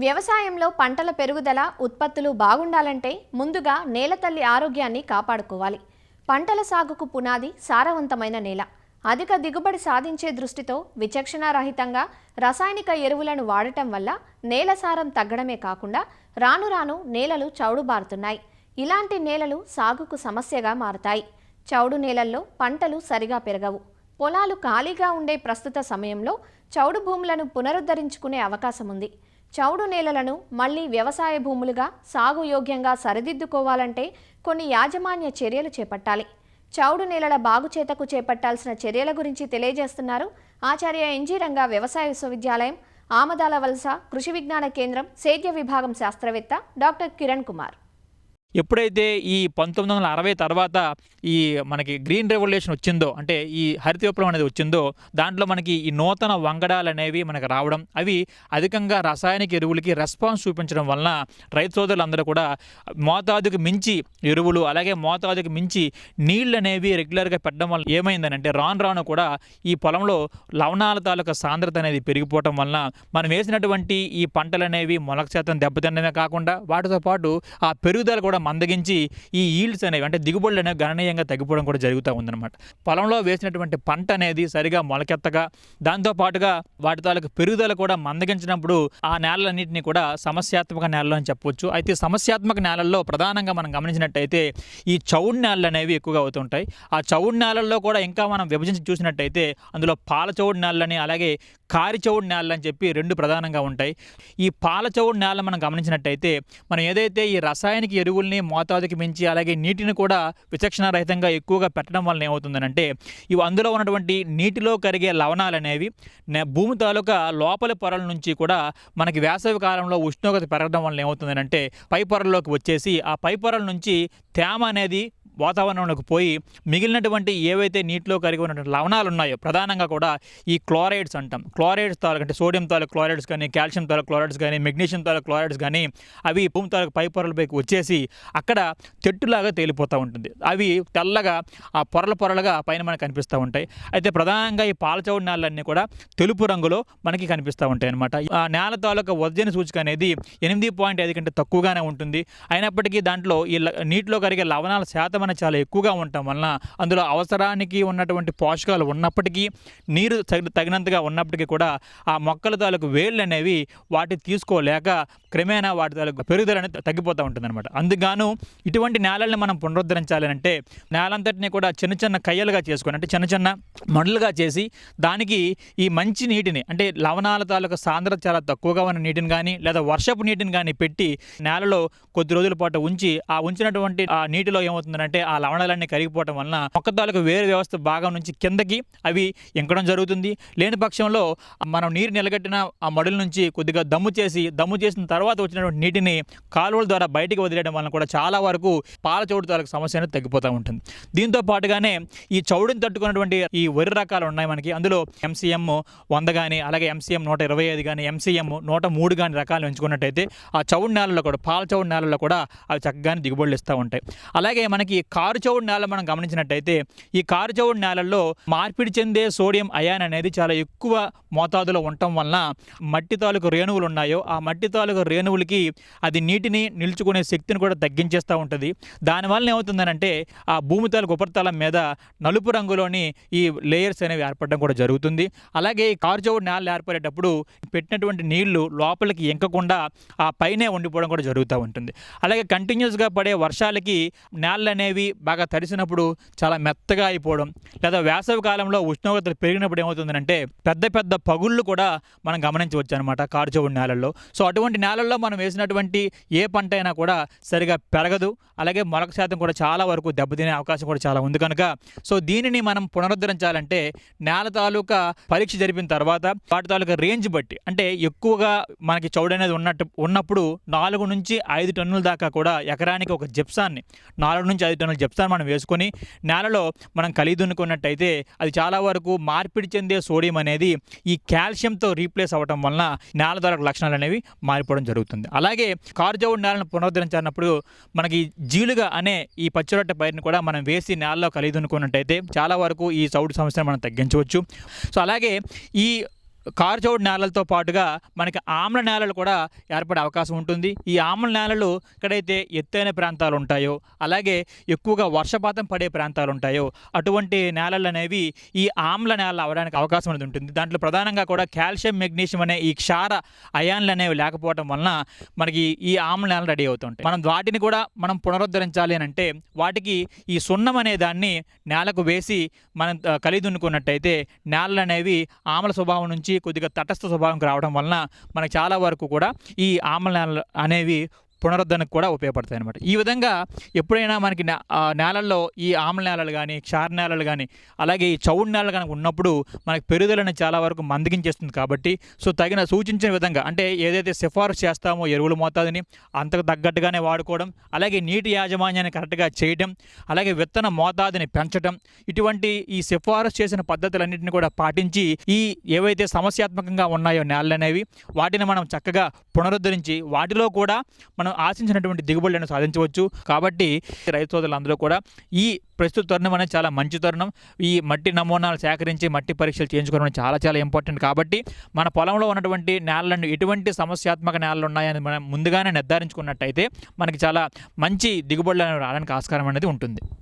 వ్యవసాయంలో పంటల పెరుగుదల, ఉత్పత్తులు బాగుండాలంటే ముందుగా నేల తల్లి ఆరోగ్యాన్ని కాపాడుకోవాలి. పంటల సాగుకు పునాది సారవంతమైన నేల. అధిక దిగుబడి సాధించే దృష్టితో విచక్షణారహితంగా రసాయనిక ఎరువులను వాడటం వల్ల నేల సారం తగ్గడమే కాకుండా రాను రాను నేలలు చౌడుబారుతున్నాయి. ఇలాంటి నేలలు సాగుకు సమస్యగా మారతాయి. చౌడు నేలల్లో పంటలు సరిగా పెరగవు. పొలాలు ఖాళీగా ఉండే ప్రస్తుత సమయంలో చౌడు భూములను పునరుద్ధరించుకునే అవకాశం ఉంది. చౌడు నేలలను మళ్లీ వ్యవసాయ భూములుగా సాగు యోగ్యంగా సరిదిద్దుకోవాలంటే కొన్ని యాజమాన్య చర్యలు చేపట్టాలి. చౌడు నేలల బాగుచేతకు చేపట్టాల్సిన చర్యల గురించి తెలియజేస్తున్నారు ఆచార్య ఎన్జీ రంగా వ్యవసాయ విశ్వవిద్యాలయం, ఆమదాల వలస కృషి విజ్ఞాన కేంద్రం సేద్య విభాగం శాస్త్రవేత్త డాక్టర్ కిరణ్ కుమార్. ఎప్పుడైతే ఈ 1960 తర్వాత ఈ మనకి గ్రీన్ రెవల్యూషన్ వచ్చిందో, అంటే ఈ హరిత విప్లవం అనేది వచ్చిందో, దాంట్లో మనకి ఈ నూతన వంగడాలు అనేవి మనకు రావడం, అవి అధికంగా రసాయనిక ఎరువులకి రెస్పాన్స్ చూపించడం వలన రైతు సోదరులందరూ కూడా మోతాదుకు మించి ఎరువులు, అలాగే మోతాదుకు మించి నీళ్ళు అనేవి రెగ్యులర్గా పెట్టడం వల్ల ఏమైందనంటే రాను రాను కూడా ఈ పొలంలో లవణాల తాలూకా సాంద్రత అనేది పెరిగిపోవటం వలన మనం వేసినటువంటి ఈ పంటలు అనేవి మొలక శాతం దెబ్బతినడమే కాకుండా వాటితో పాటు ఆ పెరుగుదల కూడా మందగించి ఈ ఈల్డ్స్ అనేవి, అంటే దిగుబడులు అనేవి గణనీయంగా తగ్గిపోవడం కూడా జరుగుతూ ఉందన్నమాట. పొలంలో వేసినటువంటి పంట అనేది సరిగా మొలకెత్తగా, దాంతోపాటుగా వాటి తాలూకు పెరుగుదల కూడా మందగించినప్పుడు ఆ నేలలన్నింటినీ కూడా సమస్యాత్మక నేలలు అని చెప్పవచ్చు. అయితే సమస్యాత్మక నేలల్లో ప్రధానంగా మనం గమనించినట్టయితే ఈ చౌడు నేలలు అనేవి ఎక్కువగా అవుతుంటాయి. ఆ చౌడు నేలల్లో కూడా ఇంకా మనం విభజించి చూసినట్టయితే అందులో పాల చౌడు నేలని, అలాగే కారి చౌడు నేలలు అని చెప్పి రెండు ప్రధానంగా ఉంటాయి. ఈ పాల చౌడు నేల మనం గమనించినట్టయితే మనం ఏదైతే ఈ రసాయనిక ఎరువుల్ని మోతాదుకి మించి, అలాగే నీటిని కూడా విచక్షణారహితంగా ఎక్కువగా పెట్టడం వల్ల ఏమవుతుందనంటే ఇవి అందులో ఉన్నటువంటి నీటిలో కరిగే లవణాలు అనేవి భూమి తాలూకా లోపలి పొరల నుంచి కూడా మనకి వేసవి కాలంలో ఉష్ణోగ్రత పెరగడం వల్ల ఏమవుతుందనంటే పై పొరల్లోకి వచ్చేసి ఆ పై పొరల నుంచి తేమ అనేది వాతావరణంలోకి పోయి మిగిలినటువంటి ఏవైతే నీటిలో కరిగి ఉన్నటువంటి లవణాలు ఉన్నాయో, ప్రధానంగా కూడా ఈ క్లోరైడ్స్ అంటాం, క్లోరైడ్స్ తాలూకు అంటే సోడియం తాలూకు క్లోరైడ్స్ కానీ, కాల్షియం తాలూకు క్లోరైడ్స్ కానీ, మెగ్నీషియం తాలూకు క్లోరైడ్స్ కానీ అవి భూమి తాలూకు పై పొరలపైకి వచ్చేసి అక్కడ తెట్టులాగా తేలిపోతూ ఉంటుంది. అవి తెల్లగా ఆ పొరలుగా పైన మనకు కనిపిస్తూ ఉంటాయి. అయితే ప్రధానంగా ఈ పాలచౌడు నేలలన్నీ కూడా తెలుపు రంగులో మనకి కనిపిస్తూ ఉంటాయి అన్నమాట. ఆ నేల తాలూకా వర్జన సూచిక అనేది 8.5 కంటే తక్కువగానే ఉంటుంది. అయినప్పటికీ దాంట్లో ఈ నీటిలో కరిగే లవణాల శాతం చాలా ఎక్కువగా ఉండటం వలన అందులో అవసరానికి ఉన్నటువంటి పోషకాలు ఉన్నప్పటికీ, నీరు తగినంతగా ఉన్నప్పటికీ కూడా ఆ మొక్కల తాలూకు వేళ్ళు అనేవి వాటి తీసుకోలేక క్రమేణా వాటి తాలూకు పెరుగుదల అనేది తగ్గిపోతూ ఉంటుందన్నమాట. అందుకు ఇటువంటి నేలల్ని మనం పునరుద్ధరించాలి అంటే నేలంతటినీ కూడా చిన్న చిన్న కయ్యలుగా చేసుకొని, అంటే చిన్న చిన్న మడులుగా చేసి దానికి ఈ మంచి నీటిని, అంటే లవణాల తాలూకు సాంద్రత చాలా తక్కువగా ఉన్న నీటిని కానీ లేదా వర్షపు నీటిని కానీ పెట్టి నేలలో కొద్ది రోజుల పాటు ఉంచి ఆ ఉంచినటువంటి ఆ నీటిలో ఏమవుతుందంటే ఆ లవణాలన్నీ కరిగిపోవడం వలన మొక్క తాలూకు వేరు వ్యవస్థ భాగం నుంచి కిందకి అవి ఎంకడం జరుగుతుంది. లేని పక్షంలో మనం నీరు నిలగట్టిన ఆ మడుల నుంచి కొద్దిగా దమ్ము చేసిన తర్వాత వచ్చినటువంటి నీటిని కాలువల ద్వారా బయటికి వదిలేయడం వలన కూడా చాలా వరకు పాల చౌడు తాలూకు సమస్య అనేది తగ్గిపోతూ ఉంటుంది. దీంతో పాటుగానే ఈ చౌడుని తట్టుకున్నటువంటి ఈ వరి రకాలు ఉన్నాయి మనకి. అందులో MCM 100 కానీ, అలాగే MCM 125 కానీ, MCM 103 కానీ రకాలు ఎంచుకున్నట్టయితే ఆ చౌడు నేలలో కూడా, పాల చౌడు నేలలో కూడా అవి చక్కగానే దిగుబడులు ఇస్తూ ఉంటాయి. అలాగే మనకి కారు చౌడు నేల మనం గమనించినట్టయితే ఈ కారు చౌడు నేలల్లో మార్పిడి చెందే సోడియం అయాన్ అనేది చాలా ఎక్కువ మోతాదులో ఉండటం వలన మట్టి తాలూకు రేణువులు ఉన్నాయో ఆ మట్టి తాలూకు రేణువులకి అది నీటిని నిలుచుకునే శక్తిని కూడా తగ్గించేస్తూ ఉంటుంది. దానివల్ల ఏమవుతుందనంటే ఆ భూమి తాలూకు ఉపరితలం మీద నలుపు రంగులోని ఈ లేయర్స్ అనేవి ఏర్పడడం కూడా జరుగుతుంది. అలాగే ఈ కారు చౌడు నేలలు ఏర్పడేటప్పుడు పెట్టినటువంటి నీళ్లు లోపలికి ఎంకకుండా ఆ పైనే ఉండిపోవడం కూడా జరుగుతూ ఉంటుంది. అలాగే కంటిన్యూస్గా పడే వర్షాలకి నేలలు అనేవి బాగా తడిసినప్పుడు చాలా మెత్తగా అయిపోవడం, లేదా వేసవి కాలంలో ఉష్ణోగ్రతలు పెరిగినప్పుడు ఏమవుతుందంటే పెద్ద పెద్ద పగుళ్ళు కూడా మనం గమనించవచ్చు అనమాట కారు చౌడు నేలల్లో. సో అటువంటి నేలల్లో మనం వేసినటువంటి ఏ పంట అయినా కూడా సరిగా పెరగదు, అలాగే మొలక శాతం కూడా చాలా వరకు దెబ్బతినే అవకాశం కూడా చాలా ఉంది కనుక సో దీనిని మనం పునరుద్ధరించాలంటే నేల తాలూకా పరీక్ష జరిపిన తర్వాత వాటి తాలూకా రేంజ్ బట్టి, అంటే ఎక్కువగా మనకి చౌడు అనేది ఉన్నప్పుడు 4 నుంచి 5 టన్నుల దాకా కూడా ఎకరానికి ఒక జిప్సాన్ని 4 నుంచి 5 టన్నుల జిప్సాన్ని మనం వేసుకొని నేలలో మనం కలిదున్నుకున్నట్టయితే అది చాలా వరకు మార్పిడి చెందే సోడియం అనేది ఈ కాల్షియంతో రీప్లేస్ అవ్వడం వలన నేల తాలూకు లక్షణాలు అనేవి మారిపోవడం జరుగుతుంది. అలాగే కారు చౌడు నేలను పునరుద్ధరించినప్పుడు మనకి జీలుగా అనే ఈ పచ్చిరొట్ట పైరుని కూడా మనం వేసి నేలలో కలిదున్నుకున్నట్టయితే చాలా వరకు ఈ చౌడు సమస్యను మనం తగ్గించవచ్చు. సో అలాగే ఈ కారుచౌడు నేలలతో పాటుగా మనకి ఆమ్ల నేలలు కూడా ఏర్పడే అవకాశం ఉంటుంది. ఈ ఆమ్ల నేలలు ఎక్కడైతే ఎత్తైన ప్రాంతాలు ఉంటాయో, అలాగే ఎక్కువగా వర్షపాతం పడే ప్రాంతాలు ఉంటాయో అటువంటి నేలలు అనేవి ఈ ఆమ్ల నేలలు అవడానికి అవకాశం అనేది ఉంటుంది. దాంట్లో ప్రధానంగా కూడా కాల్షియం, మెగ్నీషియం అనే ఈ క్షార అయాన్లు అనేవి లేకపోవడం వలన మనకి ఈ ఆమ్ల నేలలు రెడీ అవుతుంటాయి. మనం వాటిని కూడా మనం పునరుద్ధరించాలి అని అంటే వాటికి ఈ సున్నం అనే దాన్ని నేలకు వేసి మనం కలిదున్నుకున్నట్టయితే నేలలు అనేవి ఆమ్ల స్వభావం నుంచి కొద్దిగా తటస్థ స్వభావంకి రావడం వలన మనకు చాలా వరకు కూడా ఈ ఆమ్ల నేలలు అనేవి పునరుద్ధరణకు కూడా ఉపయోగపడతాయి అనమాట. ఈ విధంగా ఎప్పుడైనా మనకి నేలల్లో ఈ ఆమ్ల నేలలు కానీ, క్షార నేలలు కానీ, అలాగే ఈ చౌడు నేలలు కనుక ఉన్నప్పుడు మనకి పెరుగుదలను చాలా వరకు మందగించేస్తుంది. కాబట్టి తగిన సూచించిన విధంగా అంటే ఏదైతే సిఫారసు చేస్తామో ఎరువుల మోతాదుని అంతకు తగ్గట్టుగానే వాడుకోవడం, అలాగే నీటి యాజమాన్యాన్ని కరెక్ట్గా చేయడం, అలాగే విత్తన మోతాదుని పెంచడం, ఇటువంటి ఈ సిఫారసు చేసిన పద్ధతులన్నింటినీ కూడా పాటించి ఈ ఏవైతే సమస్యాత్మకంగా ఉన్నాయో నేలలు అనేవి వాటిని మనం చక్కగా పునరుద్ధరించి వాటిలో కూడా మనం ఆశించినటువంటి దిగుబడులను సాధించవచ్చు. కాబట్టి రైతు సోదరులందరూ కూడా ఈ ప్రస్తుత తరుణం అనేది చాలా మంచి తరుణం. ఈ మట్టి నమూనాలు సేకరించి మట్టి పరీక్షలు చేయించుకోవడం చాలా చాలా ఇంపార్టెంట్. కాబట్టి మన పొలంలో ఉన్నటువంటి నేలలను ఎటువంటి సమస్యాత్మక నేలలు ఉన్నాయని మనం ముందుగానే నిర్ధారించుకున్నట్టయితే మనకి చాలా మంచి దిగుబడులను రావడానికి ఆస్కారం అనేది ఉంటుంది.